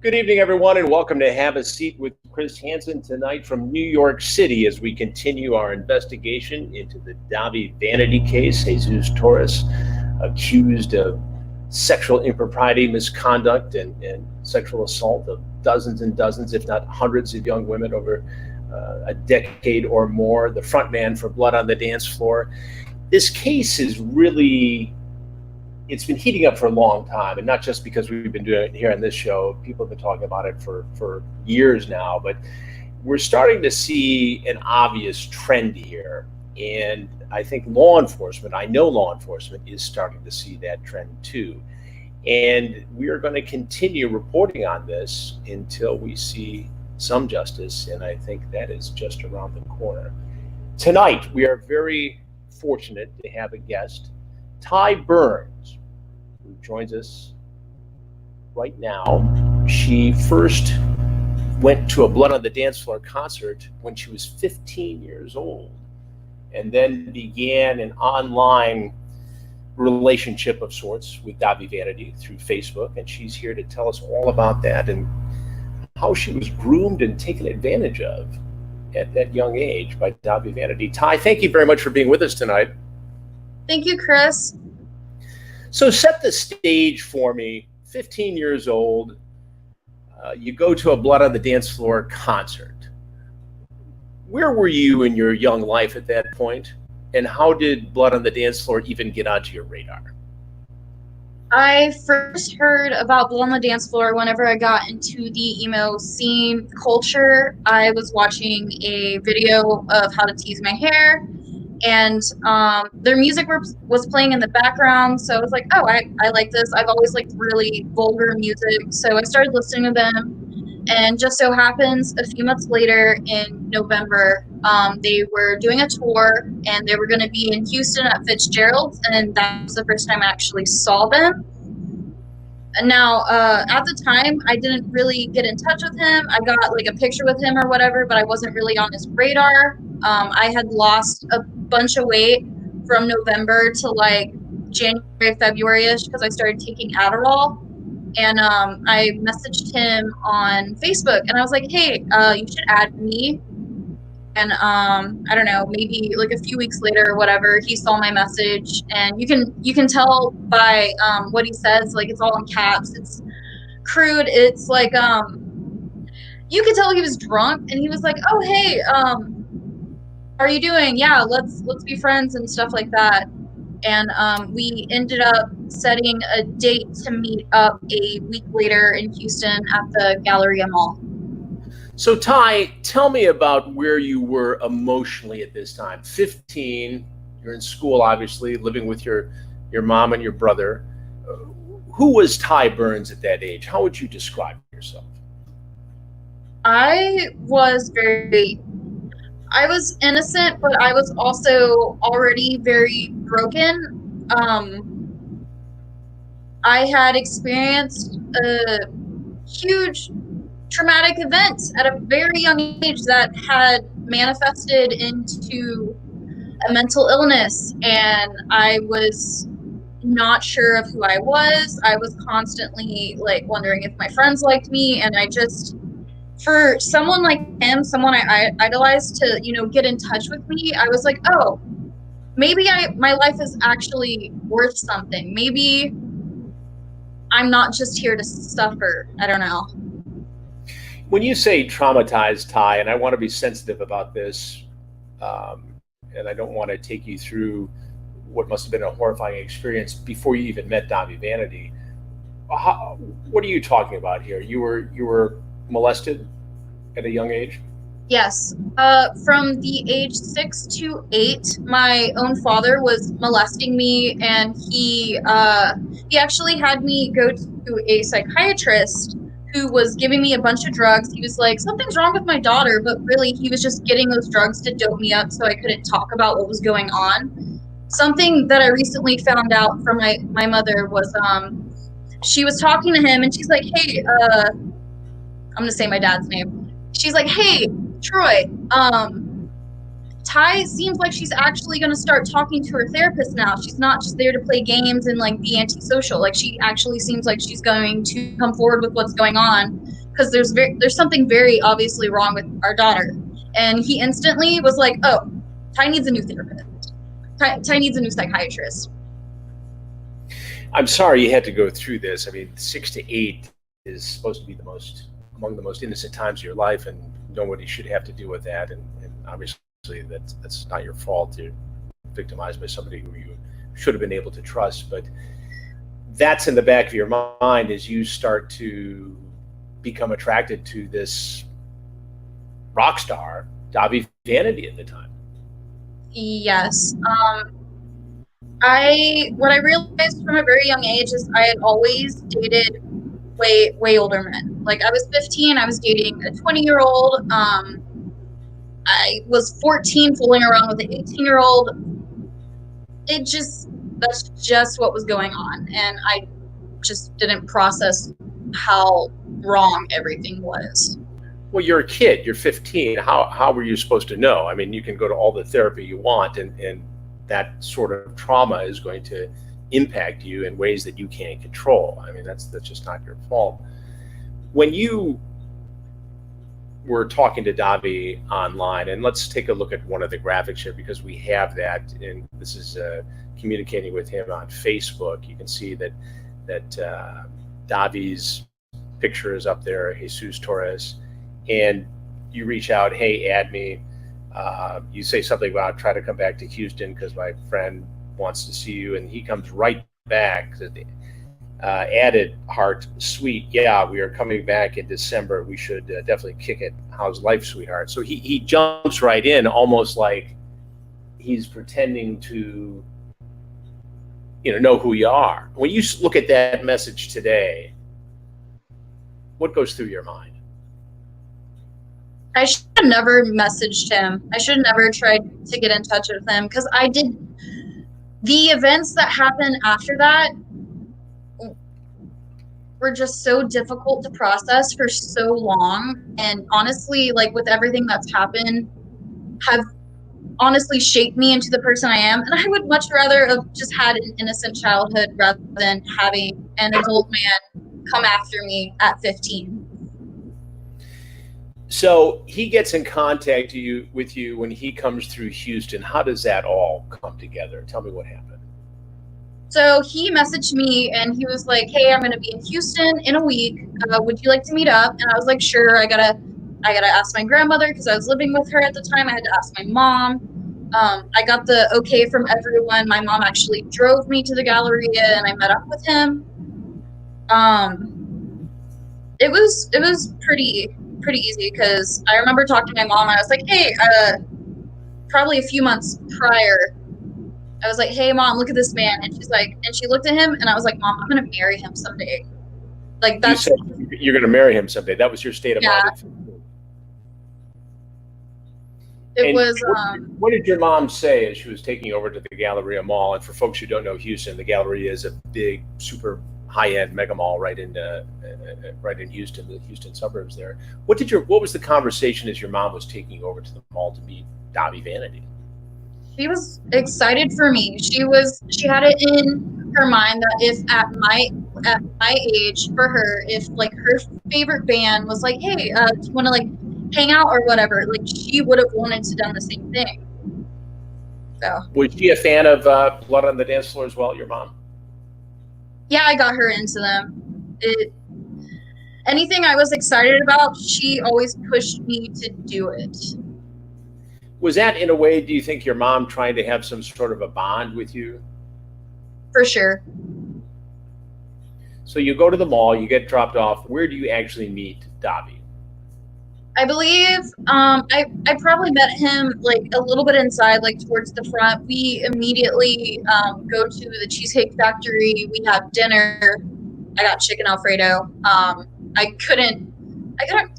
Good evening, everyone, and welcome to Have a Seat with Chris Hansen tonight from New York City as we continue our investigation into the Dahvie Vanity case. Jesus Torres, accused of sexual impropriety, misconduct, and sexual assault of dozens and dozens, if not hundreds, of young women over a decade or more. The front man for Blood on the Dance Floor. This case is really... it's been heating up for a long time, and not just because we've been doing it here on this show. People have been talking about it for years now, but we're starting to see an obvious trend here. And I think I know law enforcement is starting to see that trend too. And we are going to continue reporting on this until we see some justice, and I think that is just around the corner. Tonight, we are very fortunate to have a guest, Tye Burns, who joins us right now. She first went to a Blood on the Dance Floor concert when she was 15 years old, and then began an online relationship of sorts with Dahvie Vanity through Facebook, and she's here to tell us all about that and how she was groomed and taken advantage of at that young age by Dahvie Vanity. Tye, thank you very much for being with us tonight. Thank you, Chris. So set the stage for me. 15 years old, you go to a Blood on the Dance Floor concert. Where were you in your young life at that point? And how did Blood on the Dance Floor even get onto your radar? I first heard about Blood on the Dance Floor whenever I got into the emo scene culture. I was watching a video of how to tease my hair, and their music was playing in the background, so I was like, oh, I like this. I've always liked really vulgar music, so I started listening to them, and just so happens a few months later in November, they were doing a tour, and they were going to be in Houston at Fitzgerald's, and that was the first time I actually saw them. And now, at the time, I didn't really get in touch with him. I got like a picture with him or whatever, but I wasn't really on his radar. I had lost a bunch of weight from November to like January, February-ish, because I started taking Adderall. And I messaged him on Facebook, and I was like, hey, you should add me. And I don't know, maybe like a few weeks later or whatever, he saw my message, and you can tell by what he says, like it's all in caps, it's crude, it's like you could tell he was drunk, and he was like, oh hey, how are you doing? Yeah, let's be friends and stuff like that. And we ended up setting a date to meet up a week later in Houston at the Galleria Mall. So Tye, tell me about where you were emotionally at this time. 15, you're in school, obviously, living with your mom and your brother. Who was Tye Burns at that age? How would you describe yourself? I was innocent, but I was also already very broken. I had experienced a huge traumatic event at a very young age that had manifested into a mental illness, and I was not sure of who I was. I was constantly like wondering if my friends liked me, and I just, for someone like him, someone I idolized, to get in touch with me, I was like, oh, maybe my life is actually worth something. Maybe I'm not just here to suffer. I don't know. When you say traumatized, Tye, and I want to be sensitive about this, and I don't want to take you through what must have been a horrifying experience before you even met Dahvie Vanity. What are you talking about here? You were molested at a young age? Yes. From the age 6 to 8, my own father was molesting me, and he actually had me go to a psychiatrist who was giving me a bunch of drugs. He was like, something's wrong with my daughter, but really he was just getting those drugs to dope me up so I couldn't talk about what was going on. Something that I recently found out from my mother was she was talking to him, and she's like, hey, I'm gonna say my dad's name. She's like, hey, Troy, Tye seems like she's actually going to start talking to her therapist now. She's not just there to play games and like be antisocial. Like she actually seems like she's going to come forward with what's going on, because there's something very obviously wrong with our daughter. And he instantly was like, "Oh, Tye needs a new therapist. Tye needs a new psychiatrist." I'm sorry you had to go through this. I mean, 6 to 8 is supposed to be among the most innocent times of your life, and nobody should have to deal with that. And obviously, that's not your fault. You're victimized by somebody who you should have been able to trust. But that's in the back of your mind as you start to become attracted to this rock star, Dahvie Vanity, at the time. Yes. What I realized from a very young age is I had always dated way older men. Like I was 15, I was dating a 20-year-old. I was 14, fooling around with an 18-year-old. That's just what was going on, and I just didn't process how wrong everything was. Well, you're a kid. You're 15. How were you supposed to know? I mean, you can go to all the therapy you want, and that sort of trauma is going to impact you in ways that you can't control. I mean, that's just not your fault. When you were talking to Dabi online, and let's take a look at one of the graphics here because we have that, and this is communicating with him on Facebook. You can see that Davi's picture is up there, Jesus Torres, and you reach out, hey, add me. You say something about try to come back to Houston because my friend wants to see you, and he comes right back. Added heart, sweet, yeah, we are coming back in December. We should definitely kick it. How's life, sweetheart? So he jumps right in, almost like he's pretending to know who you are. When you look at that message today, what goes through your mind? I should have never messaged him. I should have never tried to get in touch with him, because the events that happened after that were just so difficult to process for so long. And honestly, like with everything that's happened, have honestly shaped me into the person I am. And I would much rather have just had an innocent childhood rather than having an adult man come after me at 15. So he gets in contact with you when he comes through Houston. How does that all come together? Tell me what happened. So he messaged me and he was like, "Hey, I'm going to be in Houston in a week. Would you like to meet up?" And I was like, "Sure." I gotta ask my grandmother because I was living with her at the time. I had to ask my mom. I got the okay from everyone. My mom actually drove me to the Galleria and I met up with him. It was pretty easy because I remember talking to my mom. I was like, "Hey," probably a few months prior, I was like, "Hey, Mom, look at this man." And she's like, and she looked at him, and I was like, "Mom, I'm gonna marry him someday." Like that's. You said you're gonna marry him someday. That was your state of mind. It was. What did your mom say as she was taking over to the Galleria Mall? And for folks who don't know Houston, the Galleria is a big, super high-end mega mall right in Houston, the Houston suburbs there. What was the conversation as your mom was taking over to the mall to meet Dahvie Vanity? She was excited for me. She had it in her mind that if at my age, for her, if like her favorite band was like, "Hey, do you want to like hang out or whatever," like she would have wanted to done the same thing. So was she a fan of Blood on the Dance Floor as well, your mom? Yeah, I got her into them. Anything I was excited about, she always pushed me to do it. Was that, in a way, do you think your mom trying to have some sort of a bond with you? For sure. So you go to the mall, you get dropped off. Where do you actually meet Dabi? I believe I probably met him like a little bit inside, like towards the front. We immediately go to the Cheesecake Factory. We have dinner. I got chicken Alfredo. I couldn't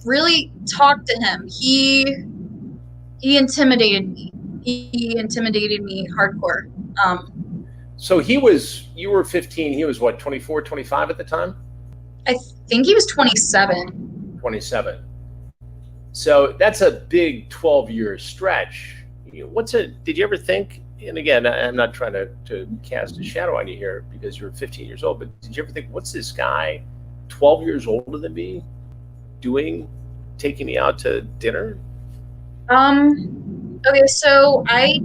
really talk to him. He intimidated me. He intimidated me hardcore. So you were 15. He was what, 24, 25 at the time? I think he was 27. 27. So that's a big 12-year stretch, Did you ever think, and again, I'm not trying to cast a shadow on you here because you're 15 years old, but did you ever think, what's this guy 12 years older than me doing, taking me out to dinner? Okay, so I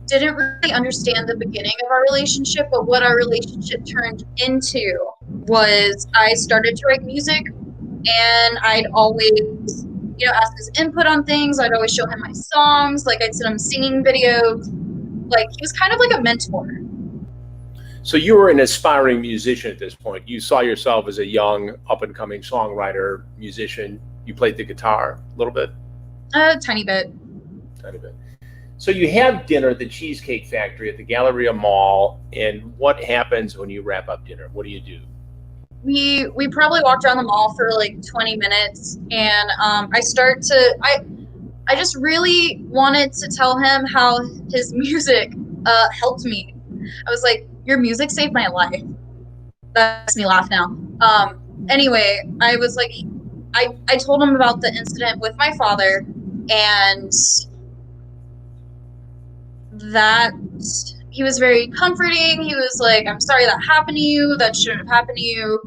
didn't really understand the beginning of our relationship, but what our relationship turned into was I started to write music, and I'd always, ask his input on things. I'd always show him my songs, like I'd send him singing videos. Like, he was kind of like a mentor. So you were an aspiring musician at this point. You saw yourself as a young, up-and-coming songwriter, musician. You played the guitar a little bit? A tiny bit. Tiny bit. So you have dinner at the Cheesecake Factory at the Galleria Mall, and what happens when you wrap up dinner? What do you do? We probably walked around the mall for like 20 minutes, and I just really wanted to tell him how his music helped me. I was like, your music saved my life. That makes me laugh now. Anyway, I was like, I told him about the incident with my father, and that he was very comforting. He was like, I'm sorry that happened to you. That shouldn't have happened to you.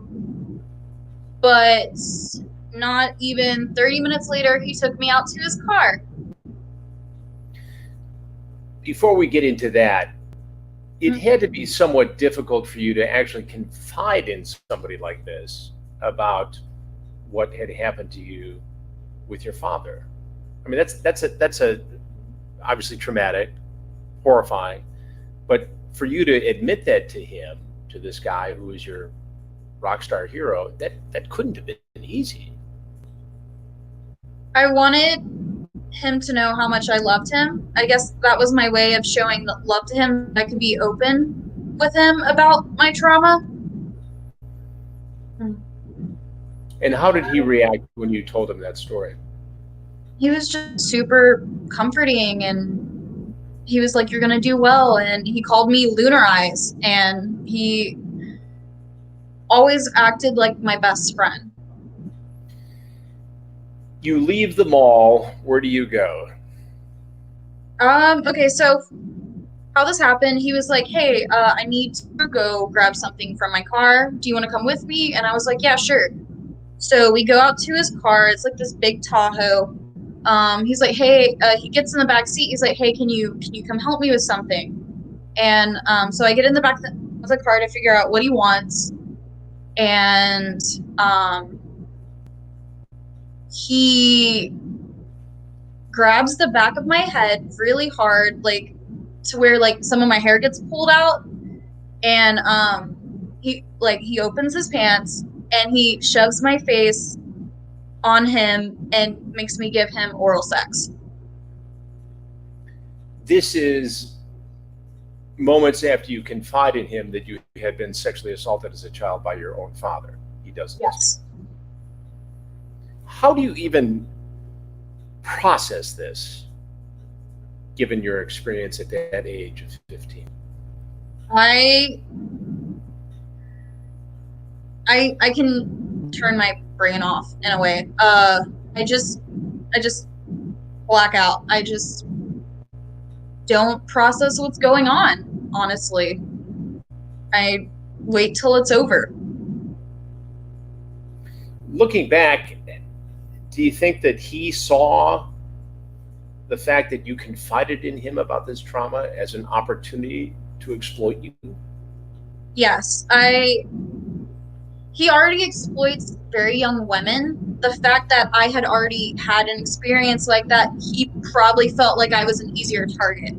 But not even 30 minutes later, he took me out to his car. Before we get into that, it had to be somewhat difficult for you to actually confide in somebody like this about what had happened to you with your father. I mean, that's a obviously traumatic, horrifying, but for you to admit that to him, to this guy who is your rock star hero, that couldn't have been easy. I wanted him to know how much I loved him. I guess that was my way of showing love to him. I could be open with him about my trauma. And how did he react when you told him that story? He was just super comforting, and he was like, you're gonna do well, and he called me Lunar Eyes, and he always acted like my best friend. You leave the mall. Where do you go? Okay, so how this happened, he was like, hey, I need to go grab something from my car. Do you want to come with me? And I was like, yeah, sure. So we go out to his car. It's like this big Tahoe. He's like, hey, he gets in the back seat. He's like, hey, can you come help me with something? And so I get in the back of the car to figure out what he wants. And he grabs the back of my head really hard, like to where like some of my hair gets pulled out. And he opens his pants and he shoves my face on him and makes me give him oral sex. This is moments after you confide in him that you had been sexually assaulted as a child by your own father. He does this. Yes. How do you even process this, given your experience at that age of 15? I can turn my brain off in a way. I just black out. I just don't process what's going on, honestly. I wait till it's over. Looking back, do you think that he saw the fact that you confided in him about this trauma as an opportunity to exploit you? Yes, he already exploits very young women. The fact that I had already had an experience like that, he probably felt like I was an easier target.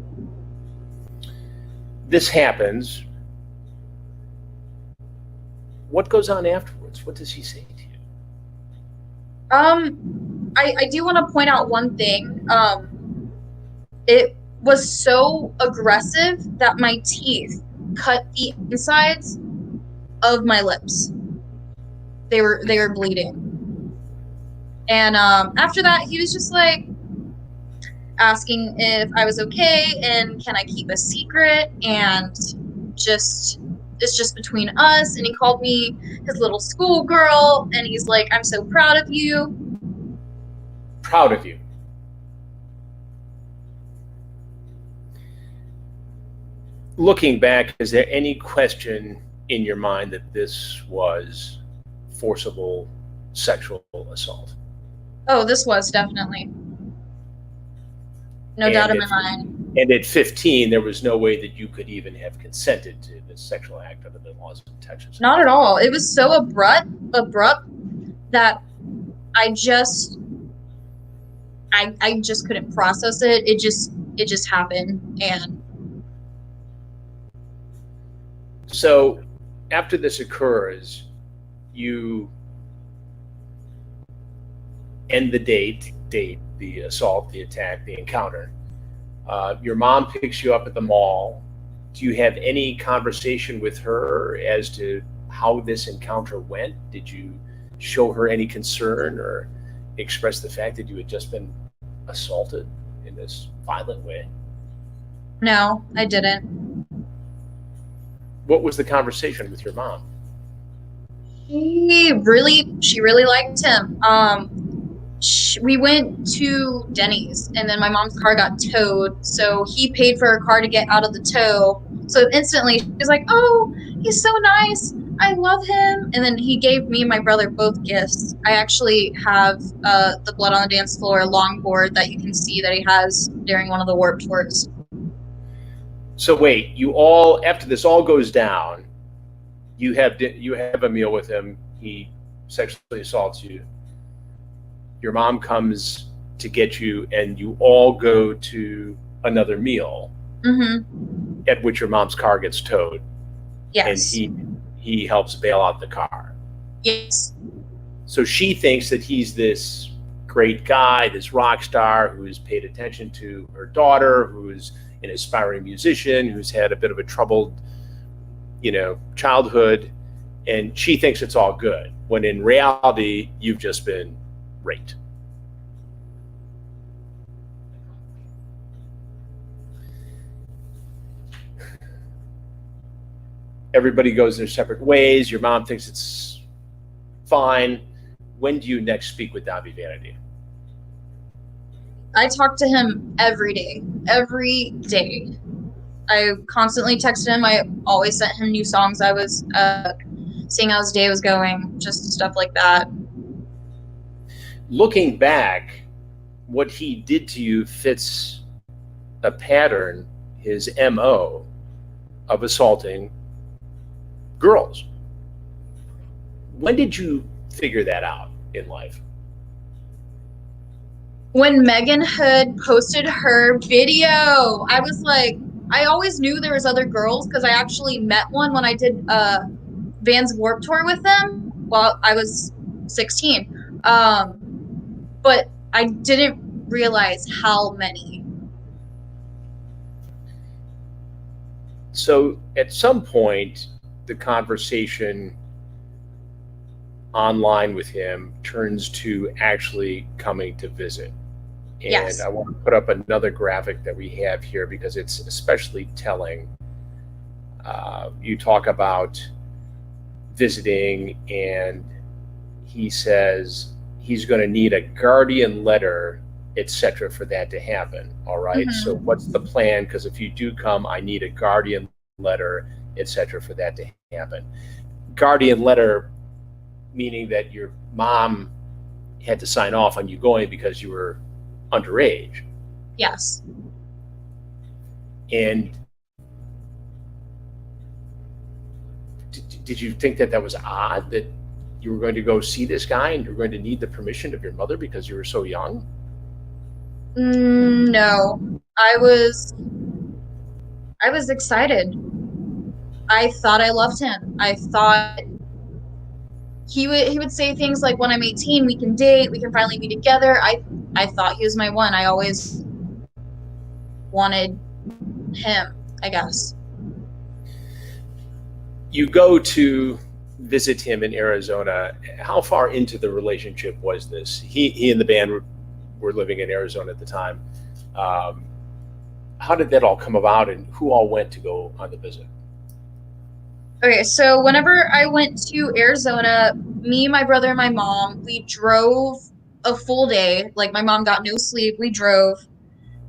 This happens. What goes on afterwards? What does he say to you? I do want to point out one thing. It was so aggressive that my teeth cut the insides of my lips. They were bleeding. And after that, he was just like asking if I was okay and can I keep a secret, and it's just between us. And he called me his little schoolgirl, and he's like, I'm so proud of you. Proud of you. Looking back, is there any question in your mind that this was forcible sexual assault? Oh, this was definitely. No doubt in my mind. And at 15, there was no way that you could even have consented to this sexual act under the laws of Texas. Not at all. It was so abrupt that I just couldn't process it. It just happened. And so after this occurs, you end the date, the assault, the attack, the encounter. Your mom picks you up at the mall. Do you have any conversation with her as to how this encounter went? Did you show her any concern or express the fact that you had just been assaulted in this violent way? no, I didn't. What was the conversation with your mom? She really liked him. We went to Denny's, and then my mom's car got towed, so he paid for her car to get out of the tow. So instantly, she was like, "Oh, he's so nice. I love him." And then he gave me and my brother both gifts. I actually have the Blood on the Dance Floor longboard that you can see that he has during one of the Warped Tours. So wait, you all, after this all goes down, you have a meal with him. He sexually assaults you. Your mom comes to get you, and you all go to another meal, at which your mom's car gets towed. Yes. And he helps bail out the car. Yes. So she thinks that he's this great guy, this rock star who's paid attention to her daughter, who's an aspiring musician, who's had a bit of a troubled, childhood, and she thinks it's all good, when in reality, you've just been raped. Everybody goes their separate ways. Your mom thinks it's fine. When do you next speak with Dahvie Vanity? I talk to him every day. Every day. I constantly texted him. I always sent him new songs. I was seeing how his day was going, just stuff like that. Looking back, what he did to you fits a pattern, his MO, of assaulting girls. When did you figure that out in life? When Megan Hood posted her video, I was like, I always knew there was other girls because I actually met one when I did Van's Warped Tour with them while I was 16. But I didn't realize how many. So at some point, the conversation online with him turns to actually coming to visit. And Yes. I want to put up another graphic that we have here because it's especially telling. You talk about visiting, and he says he's going to need a guardian letter, etc., for that to happen. All right. So what's the plan? Because if you do come, I need a guardian letter, etc., for that to happen. Guardian letter meaning that your mom had to sign off on you going because you were underage. Yes. And did you think that was odd that you were going to go see this guy and you're going to need the permission of your mother because you were so young? No, I was excited. I thought I loved him. I thought he would say things like, when I'm 18, we can date, we can finally be together. I thought he was my one. I always wanted him, I guess. You go to visit him in Arizona. How far into the relationship was this? He and the band were living in Arizona at the time. How did that all come about, and who all went to go on the visit? Okay, so whenever I went to Arizona, me, my brother, and my mom, we drove a full day. Like, my mom got no sleep. We drove.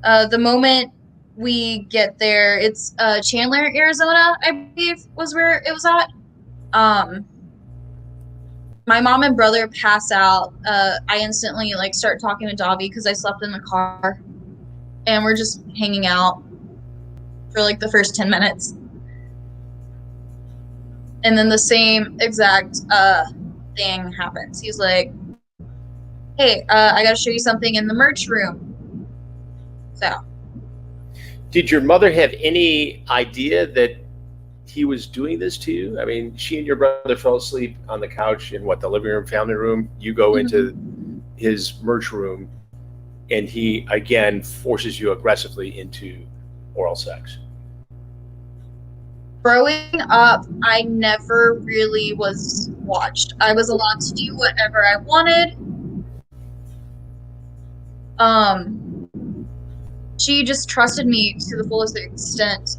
The moment we get there. It's Chandler, Arizona, I believe was where it was at. My mom and brother pass out. I instantly like start talking to Dahvie because I slept in the car, and we're just hanging out for like the first 10 minutes. And then the same exact thing happens. He's like, hey, I gotta show you something in the merch room. So. Did your mother have any idea that he was doing this to you? I mean, she and your brother fell asleep on the couch in the living room, family room. You go into his merch room, and he again forces you aggressively into oral sex. Growing up, I never really was watched. I was allowed to do whatever I wanted. She just trusted me to the fullest extent.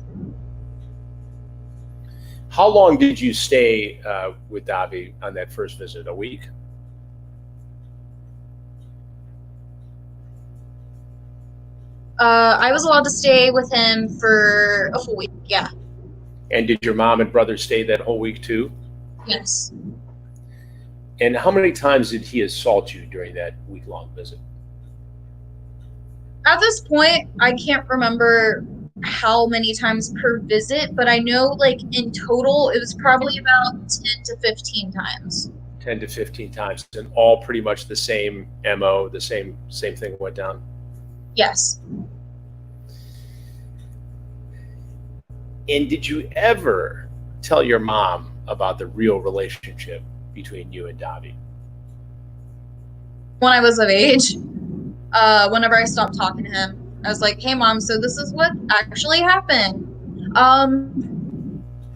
How long did you stay with Dabi on that first visit? A week? I was allowed to stay with him for a full week, yeah. And did your mom and brother stay that whole week too? Yes. And how many times did he assault you during that week-long visit? At this point, I can't remember how many times per visit, but I know like in total it was probably about 10 to 15 times. 10 to 15 times, and all pretty much the same MO, the same thing went down? Yes. And did you ever tell your mom about the real relationship between you and Dabi? When I was of age, whenever I stopped talking to him, I was like, hey mom, so this is what actually happened.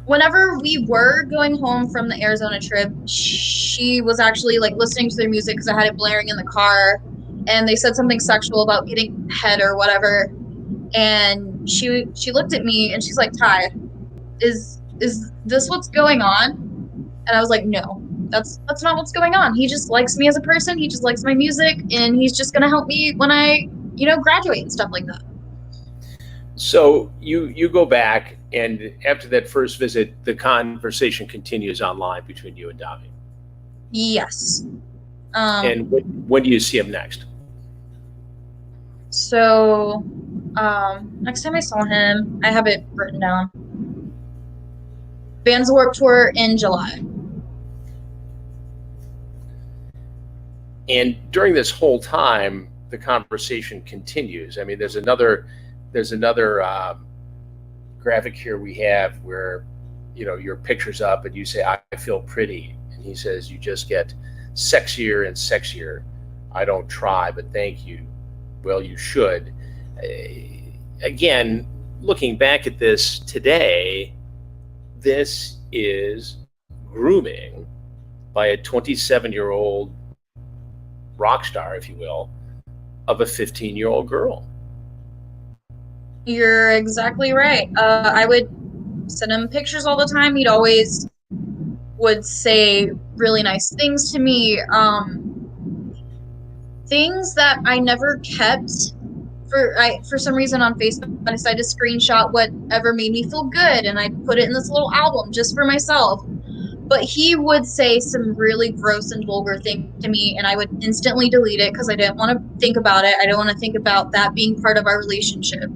Whenever we were going home from the Arizona trip, she was actually like listening to their music because I had it blaring in the car, and they said something sexual about getting head or whatever. And she looked at me and she's like, Tye, is this what's going on? And I was like, no, that's not what's going on. He just likes me as a person. He just likes my music, and he's just gonna help me when I, graduate and stuff like that. So you go back, and after that first visit, the conversation continues online between you and Dabi. Yes. And when do you see him next? So, next time I saw him, I have it written down. Vans Warped Tour in July. And during this whole time, the conversation continues. I mean, there's another graphic here we have where, your picture's up and you say, I feel pretty. And he says, you just get sexier and sexier. I don't try, but thank you. Well, you should. Again, looking back at this today, this is grooming by a 27-year-old rock star, if you will, of a 15-year-old girl. You're exactly right. I would send him pictures all the time. He'd always would say really nice things to me. Things that I never kept. For some reason on Facebook, I decided to screenshot whatever made me feel good, and I put it in this little album just for myself. But he would say some really gross and vulgar things to me, and I would instantly delete it because I didn't want to think about it. I didn't want to think about that being part of our relationship.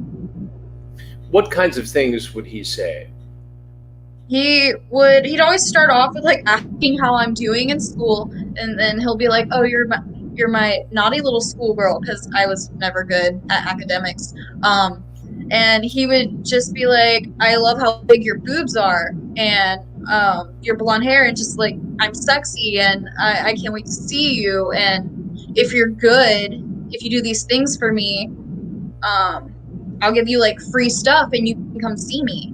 What kinds of things would he say? He'd always start off with like asking how I'm doing in school, and then he'll be like, oh, you're my naughty little schoolgirl, because I was never good at academics. And he would just be like, I love how big your boobs are, and your blonde hair, and just like, I'm sexy, and I can't wait to see you, and if you're good, if you do these things for me, I'll give you like free stuff and you can come see me.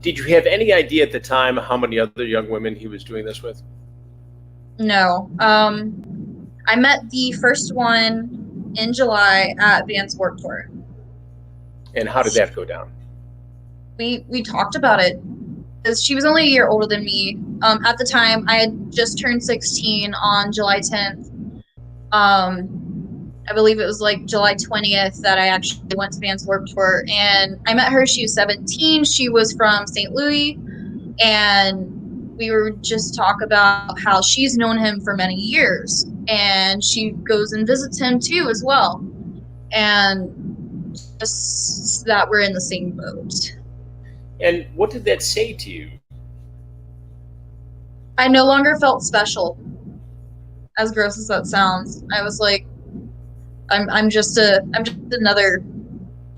Did you have any idea at the time how many other young women he was doing this with? No. I met the first one in July at Vans Warped Tour. And how did that go down? We talked about it. Because she was only a year older than me. At the time, I had just turned 16 on July 10th. I believe it was like July 20th that I actually went to Vans Warped Tour, and I met her. She was 17. She was from St. Louis, and we were just talk about how she's known him for many years, and she goes and visits him too as well, and just that we're in the same boat. And what did that say to you? I no longer felt special. As gross as that sounds, I was like, I'm just another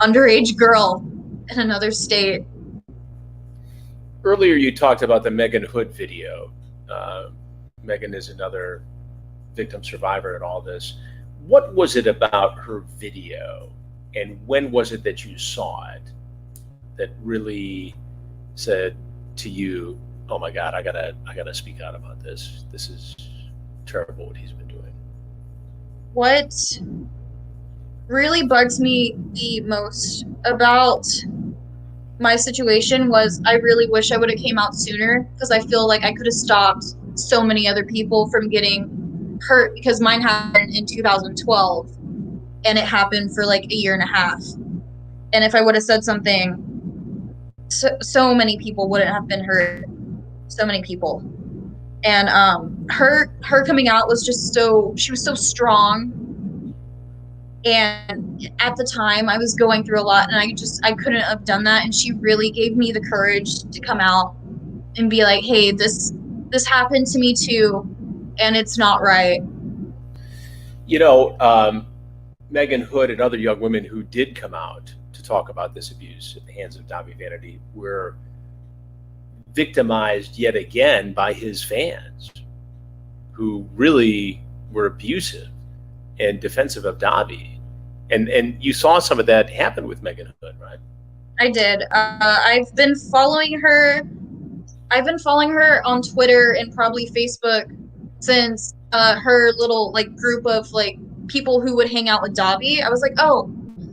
underage girl in another state. Earlier, you talked about the Megan Hood video. Megan is another victim survivor in all this. What was it about her video, and when was it that you saw it that really said to you, "Oh my God, I gotta speak out about this. This is terrible what he's been doing"? What really bugs me the most about my situation was I really wish I would have came out sooner, because I feel like I could have stopped so many other people from getting hurt, because mine happened in 2012 and it happened for like a year and a half. And if I would have said something, so many people wouldn't have been hurt. So many people. And her coming out was just she was so strong. And at the time I was going through a lot, and I couldn't have done that. And she really gave me the courage to come out and be like, hey, this happened to me too, and it's not right. You know, Megan Hood and other young women who did come out to talk about this abuse at the hands of Dahvie Vanity were victimized yet again by his fans, who really were abusive and defensive of Dabi. And you saw some of that happen with Megan Hood, right? I did. I've been following her on Twitter and probably Facebook since her little like group of like people who would hang out with Dabi. I was like, oh,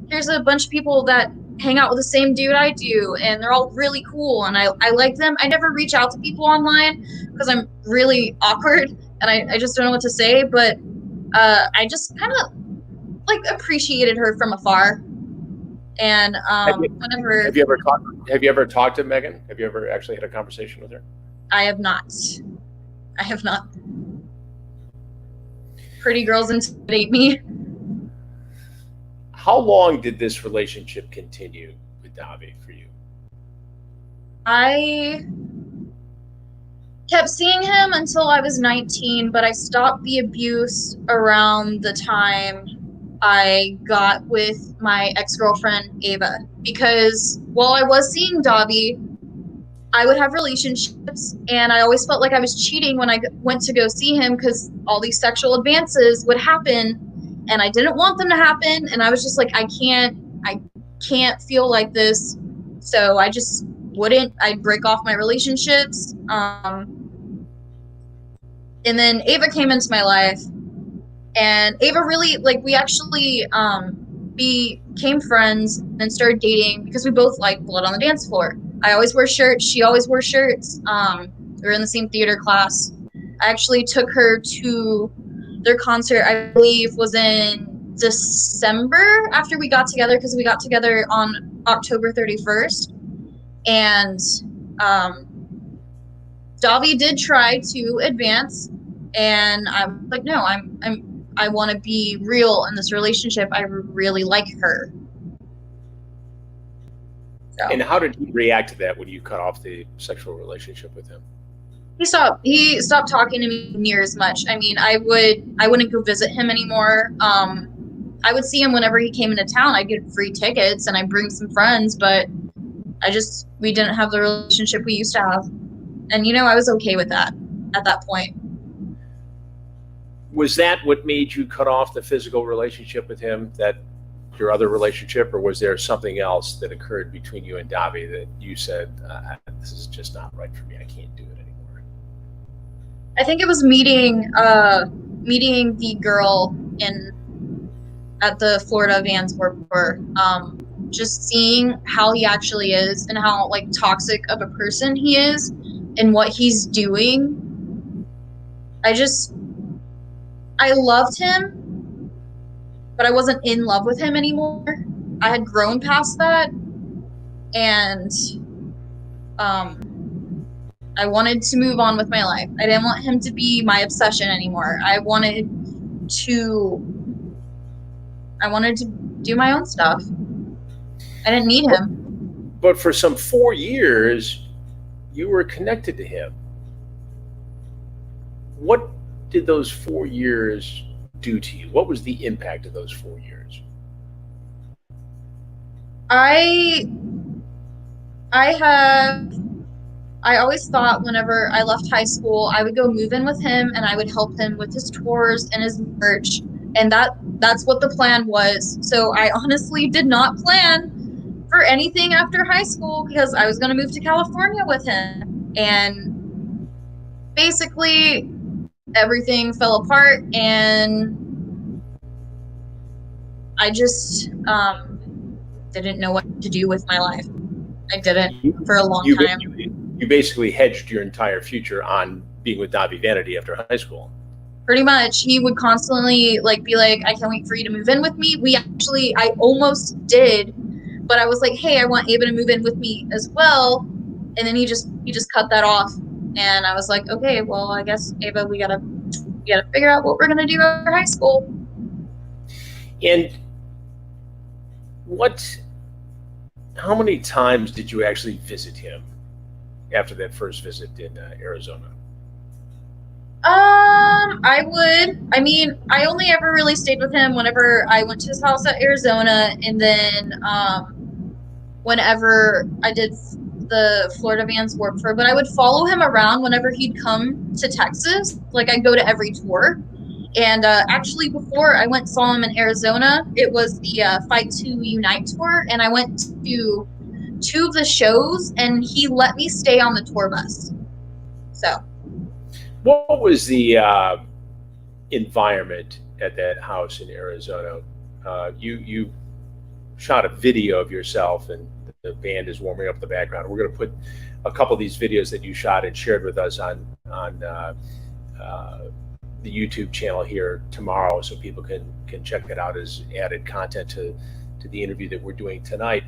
here's a bunch of people that hang out with the same dude I do, and they're all really cool, and I like them. I never reach out to people online because I'm really awkward and I just don't know what to say, but I just kind of like appreciated her from afar. And whenever have you ever talked to Megan? Have you ever actually had a conversation with her? I have not. Pretty girls intimidate me. How long did this relationship continue with Dabi for you? I kept seeing him until I was 19, but I stopped the abuse around the time I got with my ex-girlfriend, Ava. Because while I was seeing Dabi, I would have relationships, and I always felt like I was cheating when I went to go see him, because all these sexual advances would happen, and I didn't want them to happen, and I was just like, I can't feel like this. So I just wouldn't. I'd break off my relationships. And then Ava came into my life, and Ava really, like, we actually became friends and started dating because we both liked blood on the dance floor. I always wear shirts. She always wore shirts. We were in the same theater class. I actually took her to their concert, I believe, was in December after we got together, because we got together on October 31st. And Dahvie did try to advance, and I was like, no, I want to be real in this relationship. I really like her. So. And how did he react to that when you cut off the sexual relationship with him? He stopped talking to me near as much. I mean, I wouldn't go visit him anymore. I would see him whenever he came into town. I'd get free tickets and I'd bring some friends, but we didn't have the relationship we used to have. And, I was okay with that at that point. Was that what made you cut off the physical relationship with him, that your other relationship, or was there something else that occurred between you and Dabi that you said, this is just not right for me, I can't do it anymore? I think it was meeting the girl at the Florida Vans Warped Tour. Just seeing how he actually is and how like toxic of a person he is and what he's doing. I loved him, but I wasn't in love with him anymore. I had grown past that, and I wanted to move on with my life. I didn't want him to be my obsession anymore. I wanted to do my own stuff. I didn't need him. But for some 4 years, you were connected to him. What did those 4 years do to you? What was the impact of those 4 years? I always thought whenever I left high school, I would go move in with him and I would help him with his tours and his merch. And that's what the plan was. So I honestly did not plan for anything after high school because I was going to move to California with him. And basically everything fell apart and I just didn't know what to do with my life. I didn't for a long time. You basically hedged your entire future on being with Dahvie Vanity after high school. Pretty much. He would constantly be like, I can't wait for you to move in with me. I almost did, but I was like, hey, I want Ava to move in with me as well. And then he just cut that off. And I was like, okay, well, I guess Ava, we gotta figure out what we're gonna do after high school. And how many times did you actually visit him after that first visit in Arizona? I only ever really stayed with him whenever I went to his house at Arizona, and then whenever I did the Florida Vans Warped Tour. But I would follow him around whenever he'd come to Texas. I'd go to every tour. And actually, before I went and saw him in Arizona, it was the Fight to Unite tour, and I went to 2 of the shows, and he let me stay on the tour bus. So, what was the environment at that house in Arizona? You shot a video of yourself, and the band is warming up in the background. We're going to put a couple of these videos that you shot and shared with us on the YouTube channel here tomorrow, so people can check it out as added content to the interview that we're doing tonight.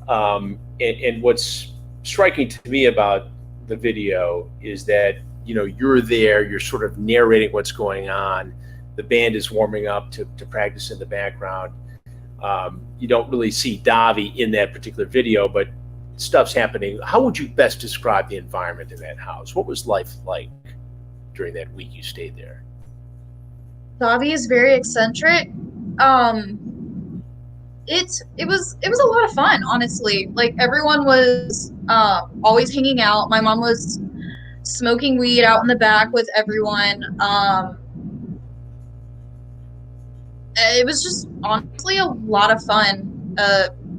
And what's striking to me about the video is that you're there, you're sort of narrating what's going on. The band is warming up to practice in the background. You don't really see Dahvie in that particular video, but stuff's happening. How would you best describe the environment in that house? What was life like during that week you stayed there? Dahvie is very eccentric. It was a lot of fun, honestly. Everyone was always hanging out. My mom was smoking weed out in the back with everyone. It was just honestly a lot of fun.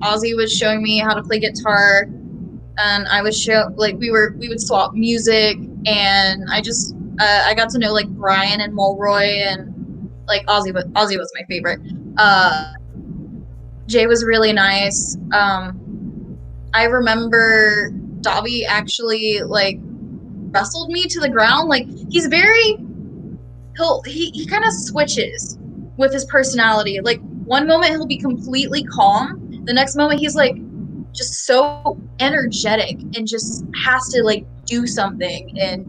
Ozzy was showing me how to play guitar, and I was we would swap music, and I got to know Brian and Mulroy, and Ozzy was my favorite. Jay was really nice. I remember Dabi actually wrestled me to the ground. He's he kind of switches with his personality. One moment he'll be completely calm, the next moment he's just so energetic and just has to do something. And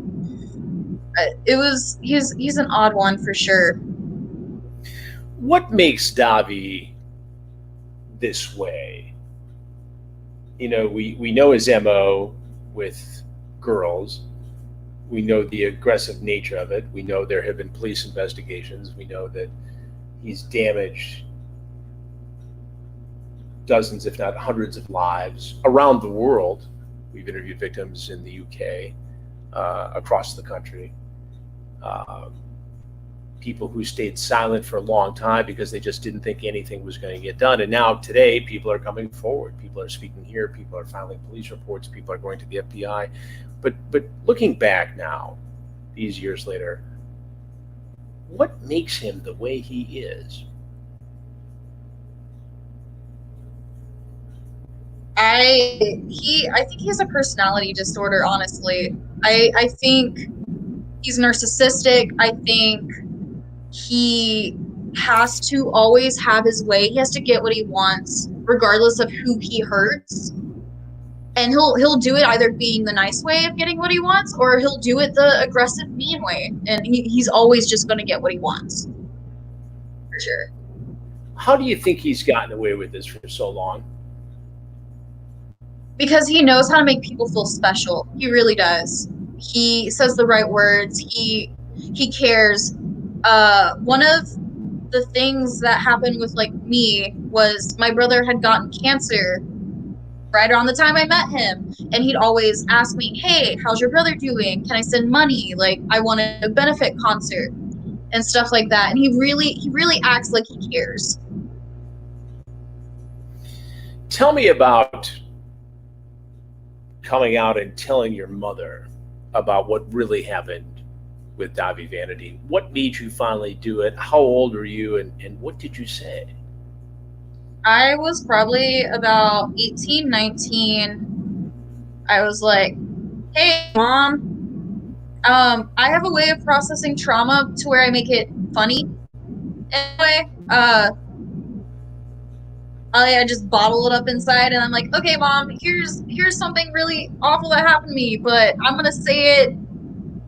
he's an odd one for sure. What makes Dahvie this way? We know his MO with girls. We know the aggressive nature of it. We know there have been police investigations. We know that he's damaged dozens, if not hundreds, of lives around the world. We've interviewed victims in the UK, across the country. People who stayed silent for a long time because they just didn't think anything was going to get done. And now today, people are coming forward. People are speaking here. People are filing police reports. People are going to the FBI. But looking back now, these years later, what makes him the way he is? I think he has a personality disorder, honestly. I think he's narcissistic. I think he has to always have his way. He has to get what he wants, regardless of who he hurts. And he'll do it either being the nice way of getting what he wants, or he'll do it the aggressive, mean way. And he's always just going to get what he wants. For sure. How do you think he's gotten away with this for so long? Because he knows how to make people feel special. He really does. He says the right words. He cares. One of the things that happened with like me was my brother had gotten cancer right around the time I met him, and he'd always ask me, "Hey, how's your brother doing? Can I send money? Like, I want a benefit concert," and stuff like that. And he really acts like he cares. Tell me about coming out and telling your mother about what really happened with Dahvie Vanity. What made you finally do it? How old were you, and what did you say? I was probably about 18, 19. I was like, "Hey, Mom, I have a way of processing trauma to where I make it funny. Anyway, I just bottle it up inside, and I'm like, okay, Mom, here's something really awful that happened to me, but I'm going to say it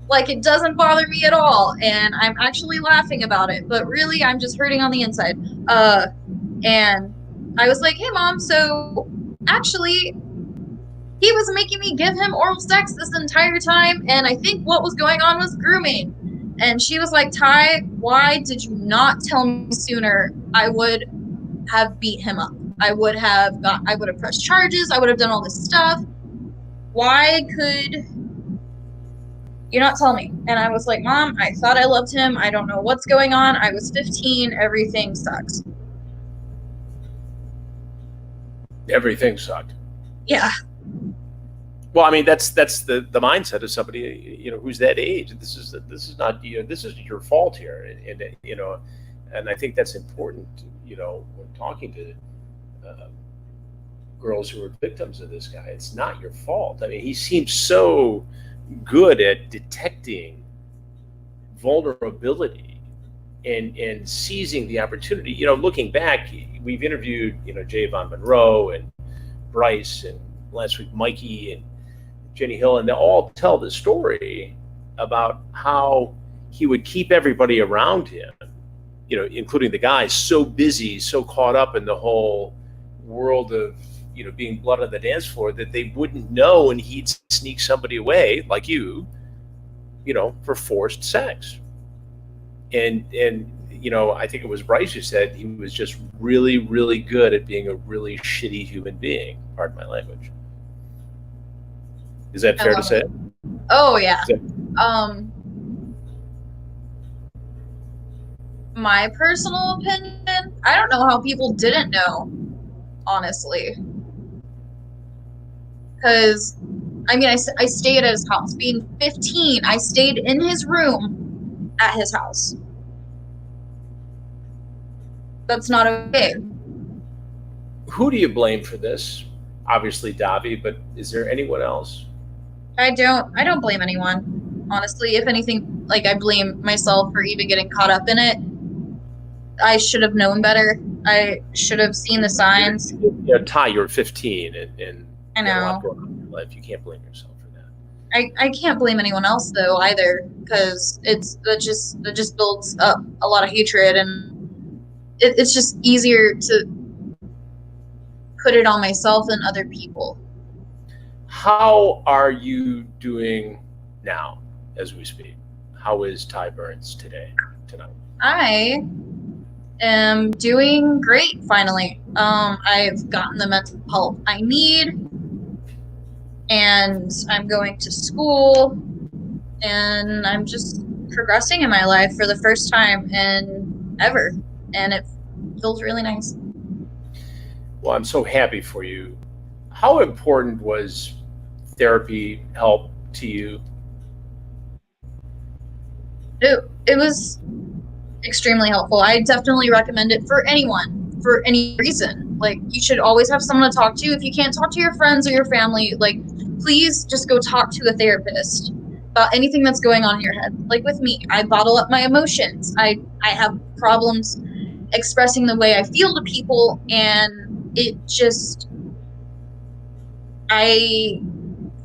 like it doesn't bother me at all, and I'm actually laughing about it, but really I'm just hurting on the inside." And I was like, "Hey, Mom, so actually he was making me give him oral sex this entire time, and I think what was going on was grooming." And she was like, "Tye, why did you not tell me sooner? I would have beat him up. I would have pressed charges. I would have done all this stuff. Why could you not tell me?" And I was like, "Mom, I thought I loved him. I don't know what's going on. I was 15. Everything sucks." Everything sucked. Yeah. Well, I mean, that's the mindset of somebody, who's that age. This is not, this is your fault here, and I think that's important, when talking to girls who are victims of this guy. It's not your fault. I mean, he seems so good at detecting vulnerability and seizing the opportunity. Looking back, we've interviewed, Jay Von Monroe and Bryce, and last week Mikey and Jenny Hill, and they all tell the story about how he would keep everybody around him, including the guys, so busy, so caught up in the whole world of, being blood on the dance floor, that they wouldn't know, and he'd sneak somebody away, like you, for forced sex. And I think it was Bryce who said he was just really, really good at being a really shitty human being. Pardon my language. Is that fair to say? Oh, yeah. My personal opinion, I don't know how people didn't know, honestly. Because, I mean, I stayed at his house. Being 15, I stayed in his room at his house. That's not okay. Who do you blame for this? Obviously Dahvie, but is there anyone else? I don't blame anyone, honestly. If anything, like, I blame myself for even getting caught up in it. I should have known better. I should have seen the signs. Tye, you're 15, and I know. You have a lot going on in your life. You can't blame yourself for that. I can't blame anyone else though either, because that just builds up a lot of hatred, and it's just easier to put it on myself than other people. How are you doing now as we speak? How is Tye Burns tonight? I am doing great, finally. I've gotten the mental help I need, and I'm going to school, and I'm just progressing in my life for the first time in ever, and it feels really nice. Well, I'm so happy for you. How important was therapy help to you? It was extremely helpful. I definitely recommend it for anyone, for any reason. Like, you should always have someone to talk to. If you can't talk to your friends or your family, like, please just go talk to a therapist about anything that's going on in your head. Like with me, I bottle up my emotions. I have problems expressing the way I feel to people, and I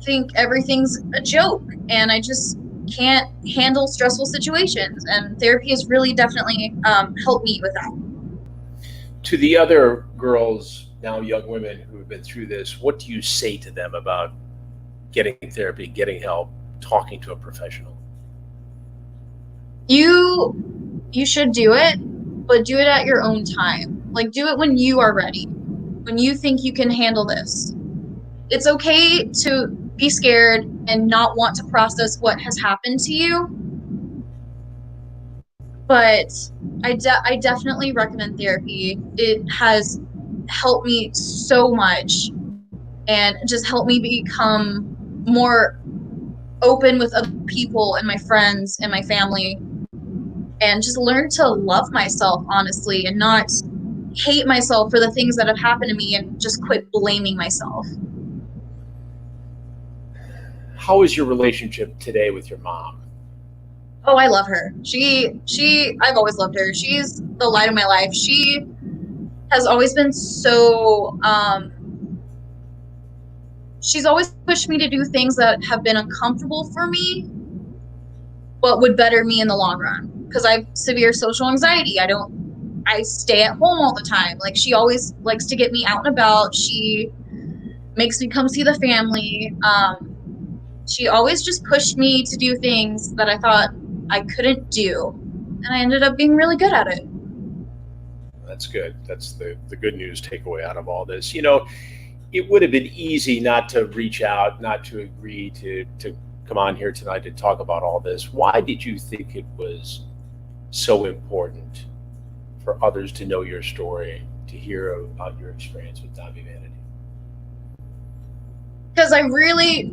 think everything's a joke, and I just can't handle stressful situations, and therapy has really definitely helped me with that. To the other girls, now young women who have been through this, what do you say to them about getting therapy, getting help, talking to a professional? You should do it, but do it at your own time. Like, do it when you are ready, when you think you can handle this. It's okay to be scared and not want to process what has happened to you, but I definitely recommend therapy. It has helped me so much and just helped me become more open with other people and my friends and my family, and just learn to love myself, honestly, and not hate myself for the things that have happened to me, and just quit blaming myself. How is your relationship today with your mom? Oh, I love her. I've always loved her. She's the light of my life. She has always been so, she's always pushed me to do things that have been uncomfortable for me, but would better me in the long run. Because I have severe social anxiety. I stay at home all the time. Like, she always likes to get me out and about. She makes me come see the family. She always just pushed me to do things that I thought I couldn't do, and I ended up being really good at it. That's good. That's the good news takeaway out of all this. You know, it would have been easy not to reach out, not to agree to come on here tonight to talk about all this. Why did you think it was so important for others to know your story, to hear about your experience with Dahvie Vanity? Because I really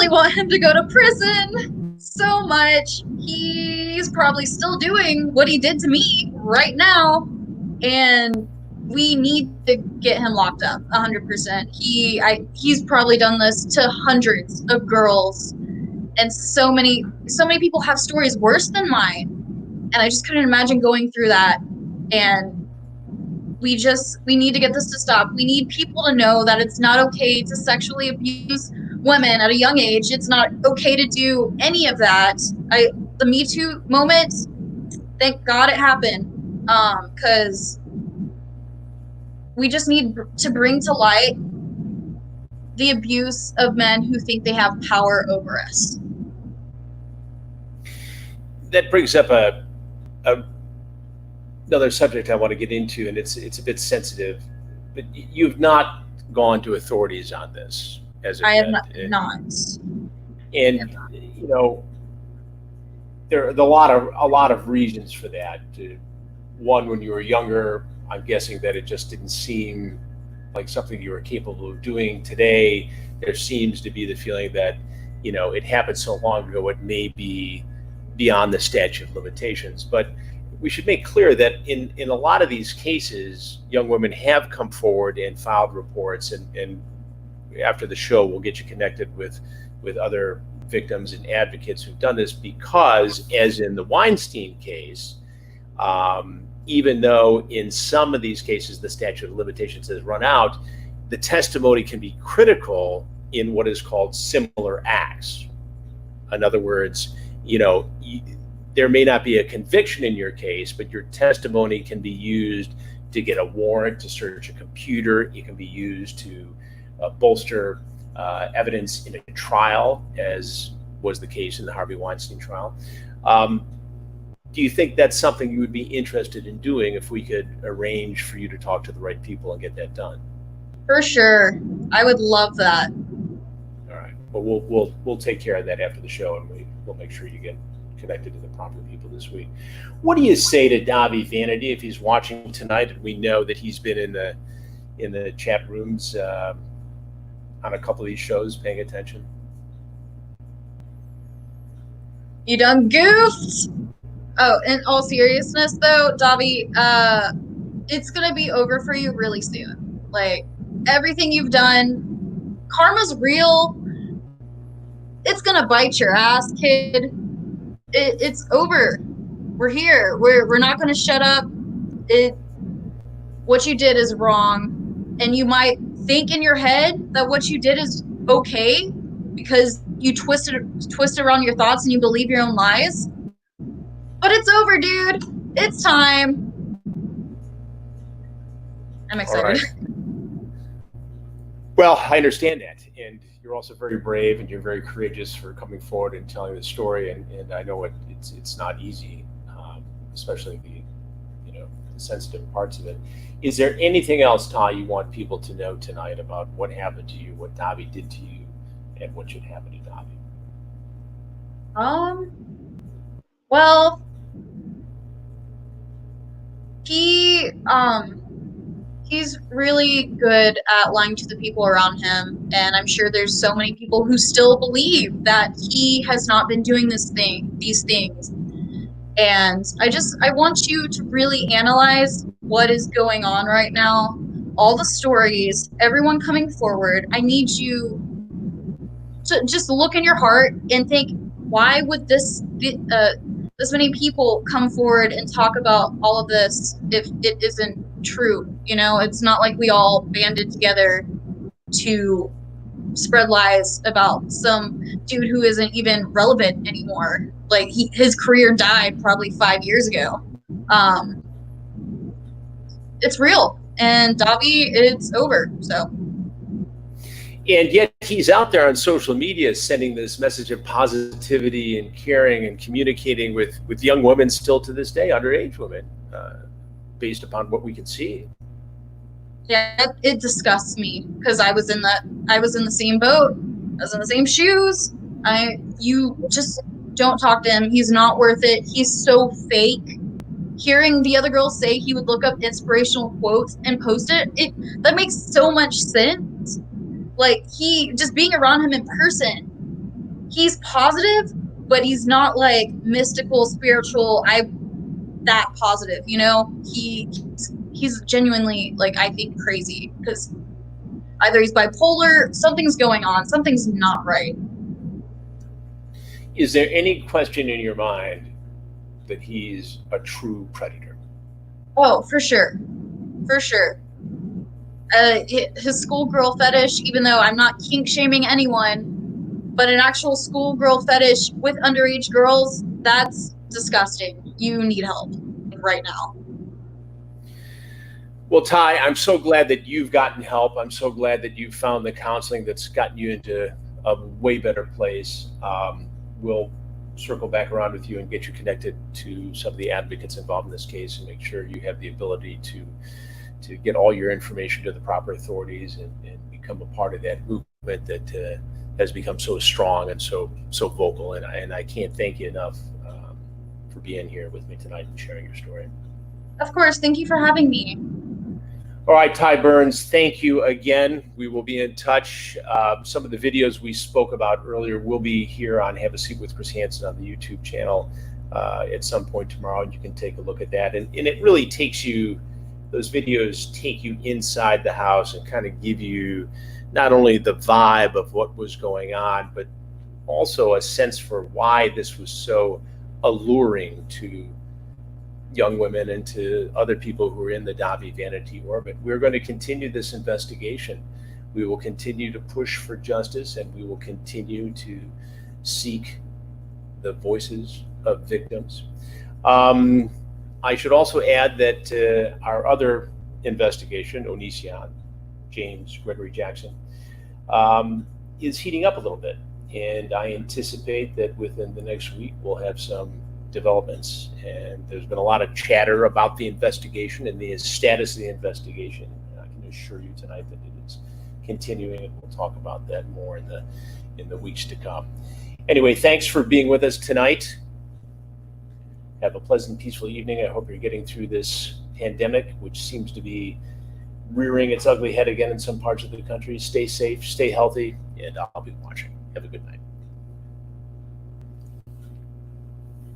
want him to go to prison so much. He's probably still doing what he did to me right now, and we need to get him locked up 100%. He's probably done this to hundreds of girls, and so many people have stories worse than mine, and I just couldn't imagine going through that. And we need to get this to stop. We need people to know that it's not okay to sexually abuse women at a young age. It's not okay to do any of that. The Me Too moment, thank God it happened, because we just need to bring to light the abuse of men who think they have power over us. That brings up another subject I want to get into, and it's a bit sensitive, but you've not gone to authorities on this as of I yet. have not. And you know, there are a lot of reasons for that. One, when you were younger, I'm guessing that it just didn't seem like something you were capable of doing. Today, there seems to be the feeling that, you know, it happened so long ago, it may be beyond the statute of limitations. But we should make clear that in a lot of these cases, young women have come forward and filed reports, and after the show, we'll get you connected with other victims and advocates who've done this, because, as in the Weinstein case, even though in some of these cases the statute of limitations has run out, the testimony can be critical in what is called similar acts. In other words, you know, there may not be a conviction in your case, but your testimony can be used to get a warrant to search a computer. It can be used to bolster evidence in a trial, as was the case in the Harvey Weinstein trial. Do you think that's something you would be interested in doing if we could arrange for you to talk to the right people and get that done? For sure. I would love that. All right. Well, we'll take care of that after the show, and we'll make sure you get connected to the proper people this week. What do you say to Dahvie Vanity if he's watching tonight? We know that he's been in the chat rooms on a couple of these shows, paying attention. You done goofed. Oh, in all seriousness though, Dabi, it's gonna be over for you really soon. Like, everything you've done, karma's real. It's gonna bite your ass, kid. It's over. We're here. We're not gonna shut up. what you did is wrong, and you might think in your head that what you did is okay because you twist around your thoughts and you believe your own lies. But it's over, dude. It's time. I'm excited. All right. Well, I understand that, and you're also very brave and you're very courageous for coming forward and telling the story. And I know it's not easy, especially the sensitive parts of it. Is there anything else, Tye, you want people to know tonight about what happened to you, what Dabi did to you, and what should happen to Dabi? Well, he's really good at lying to the people around him, and I'm sure there's so many people who still believe that he has not been doing these things. And I want you to really analyze what is going on right now, all the stories, everyone coming forward. I need you to just look in your heart and think, why would this many people come forward and talk about all of this if it isn't true? It's not like we all banded together to spread lies about some dude who isn't even relevant anymore. Like, his career died probably 5 years ago. It's real, and Dabi, it's over. So, and yet he's out there on social media sending this message of positivity and caring and communicating with young women still to this day, underage women, based upon what we can see. Yeah, it disgusts me because I was in the same boat. I was in the same shoes. You just don't talk to him. He's not worth it. He's so fake. Hearing the other girls say he would look up inspirational quotes and post it, that makes so much sense. Like, just being around him in person, he's positive, but he's not like mystical, spiritual. That positive, he's genuinely, like, I think crazy, because either he's bipolar, something's going on, something's not right. Is there any question in your mind that he's a true predator? Oh, for sure. For sure. His schoolgirl fetish, even though I'm not kink shaming anyone, but an actual schoolgirl fetish with underage girls, that's disgusting. You need help right now. Well, Tye, I'm so glad that you've gotten help. I'm so glad that you've found the counseling that's gotten you into a way better place. We'll circle back around with you and get you connected to some of the advocates involved in this case and make sure you have the ability to get all your information to the proper authorities and become a part of that movement that has become so strong and so vocal. And I can't thank you enough for being here with me tonight and sharing your story. Of course. Thank you for having me. All right, Tye Burns, thank you again. We will be in touch. Some of the videos we spoke about earlier will be here on Have a Seat with Chris Hansen on the YouTube channel at some point tomorrow, and you can take a look at that. And it really those videos take you inside the house and kind of give you not only the vibe of what was going on, but also a sense for why this was so alluring to young women and to other people who are in the Dahvie Vanity orbit. We're going to continue this investigation. We will continue to push for justice, and we will continue to seek the voices of victims. I should also add that our other investigation, Onision, James Gregory Jackson, is heating up a little bit. And I anticipate that within the next week, we'll have some developments. And there's been a lot of chatter about the investigation and the status of the investigation. And I can assure you tonight that it is continuing, and we'll talk about that more in the weeks to come. Anyway, thanks for being with us tonight. Have a pleasant, peaceful evening. I hope you're getting through this pandemic, which seems to be rearing its ugly head again in some parts of the country. Stay safe, stay healthy, and I'll be watching. Have a good night.